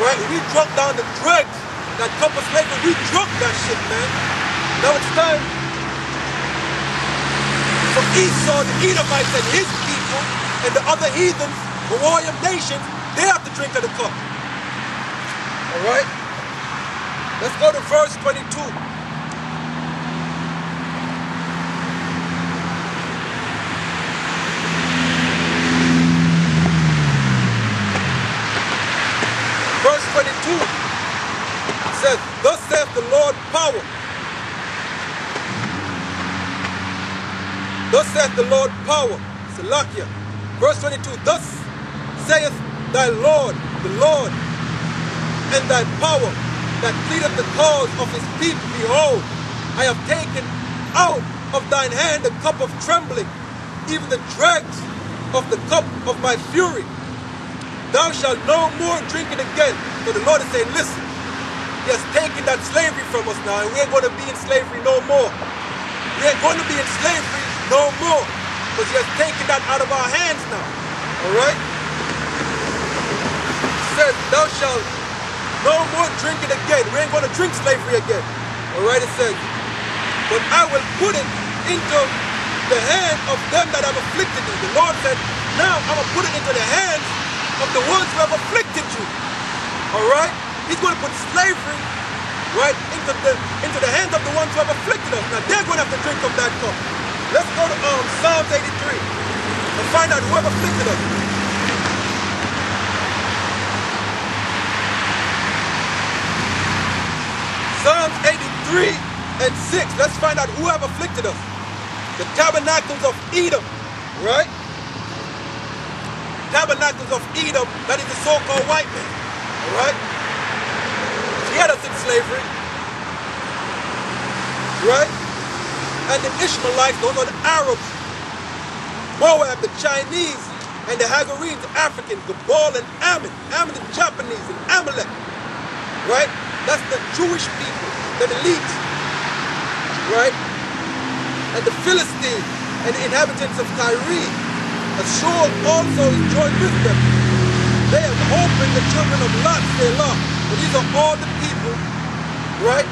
Right? We drunk down the dregs that cup of slavery. We drunk that shit, man. Now it's time for Esau, the Edomites, and his people, and the other heathens, the warrior nations, they have to drink of the cup. Alright? Let's go to verse 22. Verse 22 says, thus saith the Lord power. Thus saith the Lord power. Salakia. Verse 22, thus saith thy Lord, the Lord, and thy power that pleadeth the cause of his people. Behold, I have taken out of thine hand the cup of trembling, even the dregs of the cup of my fury. Thou shalt no more drink it again. So the Lord is saying, listen, he has taken that slavery from us now, and we ain't going to be in slavery no more. We ain't going to be in slavery no more, because he has taken that out of our hands now. Alright? He says, thou shalt no more drink it again. We ain't going to drink slavery again. Alright, it says, but I will put it into the hand of them that have afflicted thee. The Lord said, now I'm going to put it into the hands of the ones who have afflicted you. Alright? He's going to put slavery, right, into the hands of the ones who have afflicted us. Now they're going to have to drink of that cup. Let's go to Psalms 83 and find out who have afflicted us. Psalms 83 and 6. Let's find out who have afflicted us. The tabernacles of Edom, right? Tabernacles of Edom, that is the so-called white man, all right? He had us in slavery, right? And the Ishmaelites, those are the Arabs, Moab, the Chinese, and the Hagarenes, the Africans, the Baal and Ammon, the Japanese, and Amalek, right? That's the Jewish people, the elite, right? And the Philistines, and the inhabitants of Tyre. Ashur also is joined with them. They have opened the children of Lot, Selah. But these are all the people, right?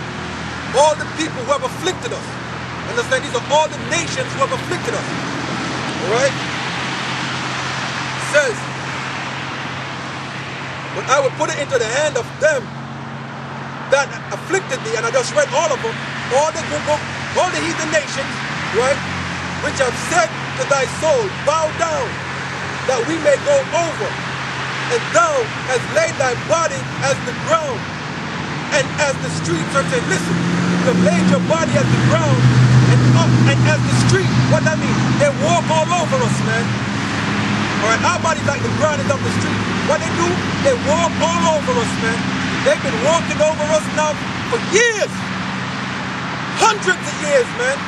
All the people who have afflicted us. Understand? These are all the nations who have afflicted us. Alright? It says, but I will put it into the hand of them that afflicted thee. And I just read all of them. All the heathen nations, right? Which have said to thy soul, bow down, that we may go over. And thou hast laid thy body as the ground, and as the street. So say, listen, you have laid your body as the ground, and as the street. What that means? They walk all over us, man. Alright, our body's like the ground is up the street. What they do? They walk all over us, man. They've been walking over us now for years. Hundreds of years, man.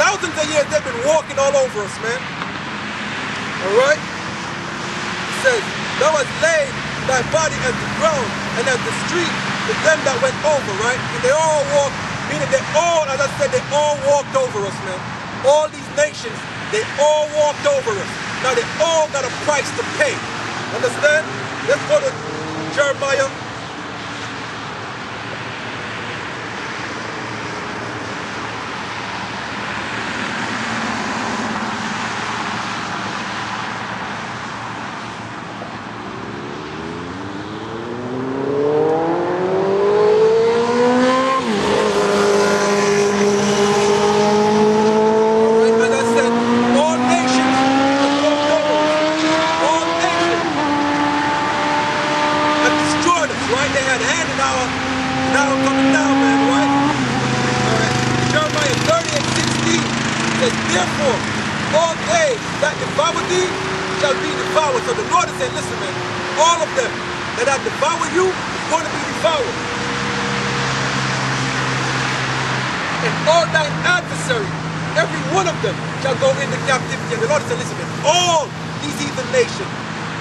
Thousands of years they've been walking all over us, man. Alright? It says, thou hast laid thy body as the ground and as the street to them that went over, right? And they all walked, meaning they all, as I said, they all walked over us, man. All these nations, they all walked over us. Now they all got a price to pay. Understand? Let's go to Jeremiah. Therefore, all they that devour thee shall be devoured. So the Lord is saying, listen, man, all of them that have devoured you is going to be devoured. And all thine adversaries, every one of them shall go into captivity. And the Lord is saying, listen, man, all these heathen nations,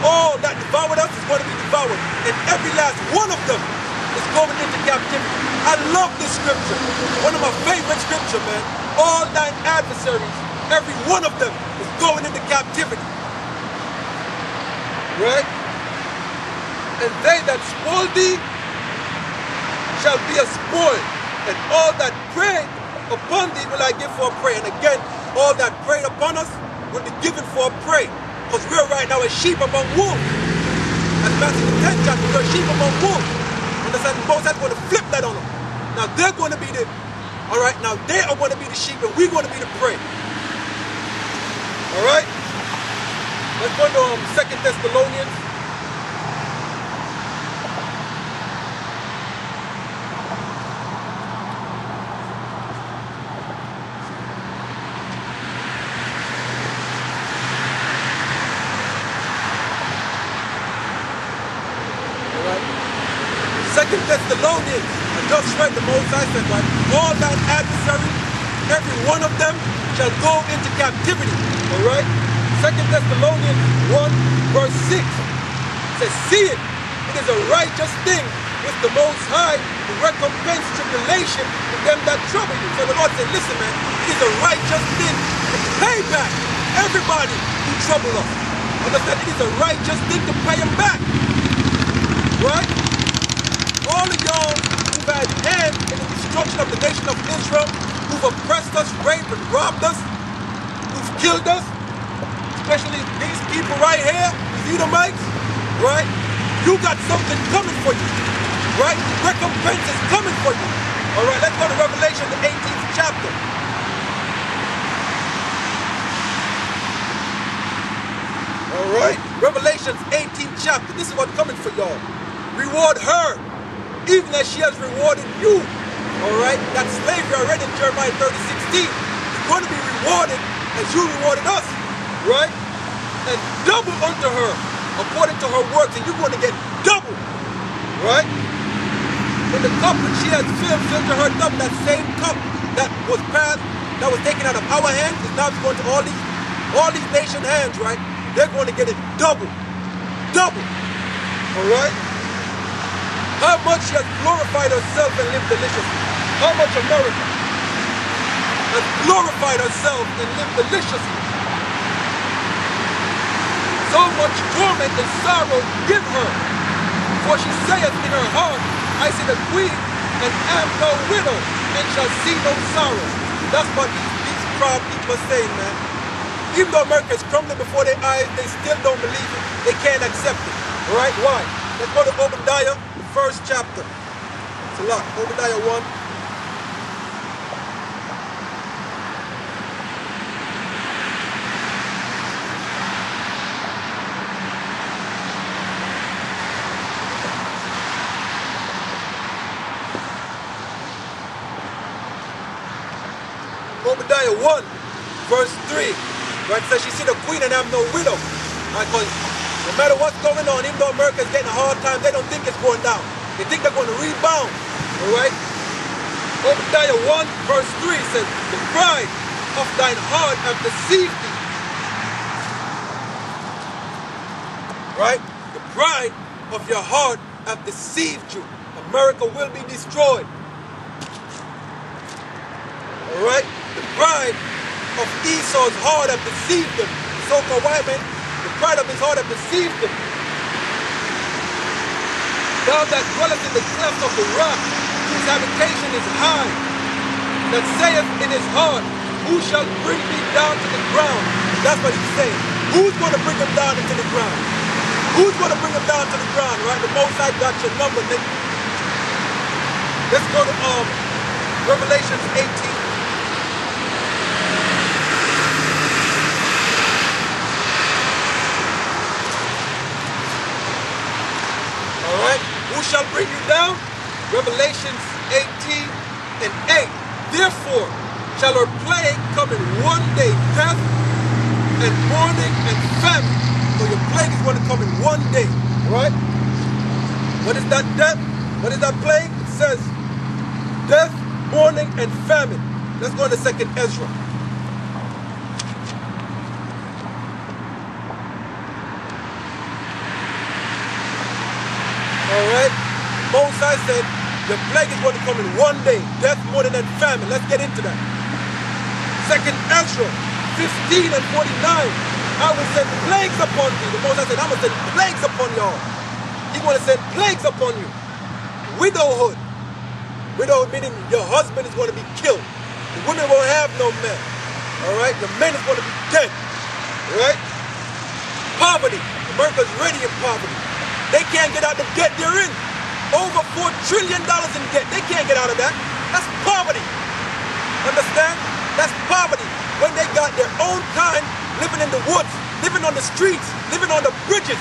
all that devoured us is going to be devoured. And every last one of them is going into captivity. I love this scripture. One of my favorite scripture, man. All thine adversaries, every one of them is going into captivity. Right? And they that spoil thee shall be a spoil, and all that prey upon thee will I give for a prey. And again, all that preyed upon us will be given for a prey, because we're right now a sheep among wolves. As Matthew the 10th chapter, we're a sheep among wolves. Understand? Moses is going to flip that on them. Now they're going to be the, all right, now they are going to be the sheep and we're going to be the prey. All right? Let's go to 2 Thessalonians. Second Thessalonians, I just read the Most High said, right? All thine adversaries, every one of them shall go into captivity. All right? Second Thessalonians 1 verse 6 says, see it is a righteous thing with the Most High to recompense tribulation to them that trouble you. So the Lord said, listen, man, it is a righteous thing to pay back everybody who trouble us. Understand? It is a righteous thing to pay them back. Right? All of y'all who've had hand in the destruction of the nation of Israel, who've oppressed us, raped and robbed us, who've killed us, especially these people right here, these Edomites, right? You got something coming for you, right? Recompense is coming for you. All right, let's go to Revelation, the 18th chapter. All right, Revelation's 18th chapter. This is what's coming for y'all. Reward her, even as she has rewarded you. All right, that slavery I read in Jeremiah 30:16 is going to be rewarded as you rewarded us, right? And double unto her according to her works, and you're going to get double, right? In the cup which she has filled to her double. That same cup that was passed, that was taken out of our hands, is now going to all these nation hands, right? They're going to get it double, all right? How much she has glorified herself and lived deliciously. How much America has glorified herself and lived deliciously. So much torment and sorrow give her. For she saith in her heart, I see the queen and am no widow, and shall see no sorrow. That's what these proud people are saying, man. Even though America is crumbling before their eyes, they still don't believe it. They can't accept it. All right? Why? Let's go to Obadiah. First chapter. It's a lot. Obadiah 1. Obadiah 1, verse 3. Right? It says, she see the queen and have no widow. Right? Because no matter what's going on, even though America's getting a hard time, they don't think it's going down. They think they're going to rebound. All right? Obadiah 1 verse 3 says, the pride of thine heart hath deceived thee. Right? The pride of your heart hath deceived you. America will be destroyed. All right? The pride of Esau's heart hath deceived them. So-called white man, the pride of his heart hath deceived him. Thou that dwellest in the cleft of the rock, whose habitation is high, that saith in his heart, who shall bring me down to the ground? That's what he's saying. Who's going to bring him down into the ground? Who's going to bring him down to the ground, right? The Most High got your number, nigga. Let's go to Revelation 18. Who shall bring you down? Revelations 18 and 8. Therefore shall her plague come in one day, death and mourning and famine. So your plague is going to come in one day, right? What is that death? What is that plague? It says death, mourning, and famine. Let's go to 2nd Ezra. All right? Moses said, the plague is going to come in one day. Death, mourning, and famine. Let's get into that. 2nd Ezra 15 and 49. I will send plagues upon thee. The Moses said, I will send plagues upon y'all. He's going to send plagues upon you. Widowhood. Widowhood meaning your husband is going to be killed. The women won't have no men. All right? The men is going to be dead. All right? Poverty. America's already in poverty. They can't get out of the debt they're in. Over $4 trillion in debt. They can't get out of that. That's poverty. Understand? That's poverty. When they got their own kind living in the woods, living on the streets, living on the bridges,